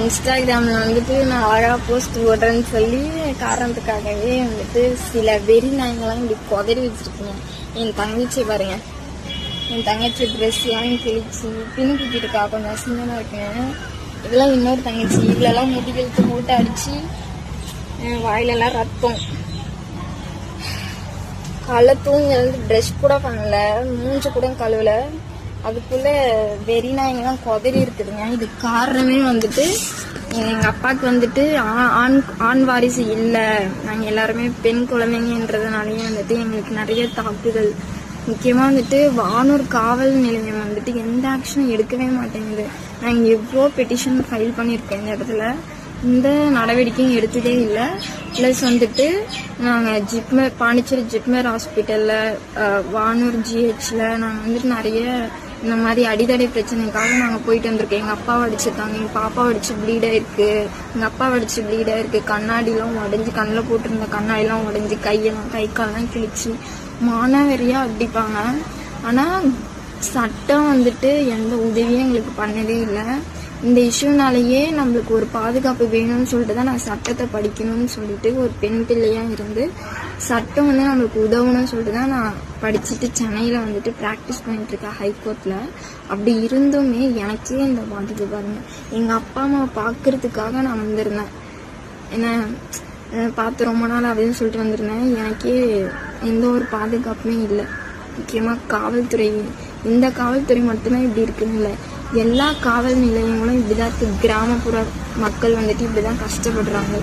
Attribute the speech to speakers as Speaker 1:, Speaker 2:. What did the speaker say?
Speaker 1: இன்ஸ்டாகிராமில் வந்துட்டு நான் அழகாக போஸ்ட் போடுறேன்னு சொல்லி காரணத்துக்காகவே வந்துட்டு சில வெறி நாய்ங்களாம் இப்படி கொதறி வச்சுருக்கீங்க. என் தங்கச்சி பாருங்க, என் தங்கச்சி ட்ரெஸ்லாம் கிழிச்சு பின்னு குத்திட்டு இருக்கா, கொஞ்சம் அசிங்கமாக இருக்குங்க. இதெல்லாம் இன்னொரு தங்கச்சி, இவ்வளோலாம் முடிகளுக்கு மூட்டை அடித்து வாயிலெல்லாம் ரத்தம். காலை தூங்கி ட்ரெஸ் கூட பண்ணல, மூஞ்ச கூட கழுவல, அதுக்குள்ள வெறி நாய்ங்கெல்லாம் கொதறி இருக்குதுங்க. இது காரணமே வந்துட்டு எங்கள் அப்பாவுக்கு வந்துட்டு ஆண் வாரிசு இல்லை, நாங்கள் எல்லாருமே பெண் குழந்தைங்கன்றதுனாலேயே வந்துட்டு எங்களுக்கு நிறைய தாக்குதல். முக்கியமாக வந்துட்டு வானூர் காவல் நிலையம் வந்துட்டு எந்த ஆக்ஷனும் எடுக்கவே மாட்டேங்குது. நாங்கள் எவ்வளோ பெட்டிஷன் ஃபைல் பண்ணியிருக்கோம், இந்த இடத்துல இந்த நடவடிக்கையும் எடுத்ததே இல்லை. ப்ளஸ் வந்துட்டு நாங்கள் ஜிப்மர், பாண்டிச்சேரி ஜிப்மர் ஹாஸ்பிட்டலில், வானூர் ஜிஹெச்சில் நாங்கள் வந்துட்டு நிறைய இந்த மாதிரி அடிதடை பிரச்சனைக்காக நாங்கள் போயிட்டு வந்திருக்கோம். எங்கள் அப்பாவை அடிச்சிருக்காங்க, எங்கள் பாப்பாவை அடிச்சு ப்ளீட் ஆயிருக்கு, எங்கள் அப்பாவை அடிச்சு ப்ளீட் ஆயிருக்கு, கண்ணாடிலாம் உடஞ்சி, கண்ணில் போட்டிருந்த கண்ணாடிலாம் உடஞ்சி, கை காலெல்லாம் கிழிச்சு மானாவரியாக அடிப்பாங்க. ஆனால் சட்டம் வந்துட்டு எந்த உதவியும் எங்களுக்கு பண்ணதே இல்லை. இந்த இஷ்யூனாலேயே நம்மளுக்கு ஒரு பாதுகாப்பு வேணும்னு சொல்லிட்டு தான் நான் சட்டத்தை படிக்கணும்னு சொல்லிட்டு ஒரு பெண் பிள்ளையாக இருந்து சட்டம் வந்து நம்மளுக்கு உதவணும்னு சொல்லிட்டு தான் நான் படிச்சுட்டு சென்னையில் வந்துட்டு ப்ராக்டிஸ் பண்ணிட்டுருக்கேன் ஹைகோர்ட்டில். அப்படி இருந்துமே எனக்கே இந்த பாதிப்பு பாருங்க. எங்கள் அப்பா அம்மாவை பார்க்கறதுக்காக நான் வந்திருந்தேன், என்ன பார்த்து ரொம்ப நாள் அப்படின்னு சொல்லிட்டு வந்திருந்தேன். எனக்கே எந்த ஒரு பாதுகாப்புமே இல்லை. முக்கியமாக காவல்துறை, இந்த காவல்துறை மட்டும்தான் இப்படி இருக்குன்னு இல்லை, எல்லா காவல் நிலையங்களும் இப்படிதான் இருக்கு. கிராமப்புற மக்கள் வந்துட்டு இப்படிதான் கஷ்டப்படுறாங்க.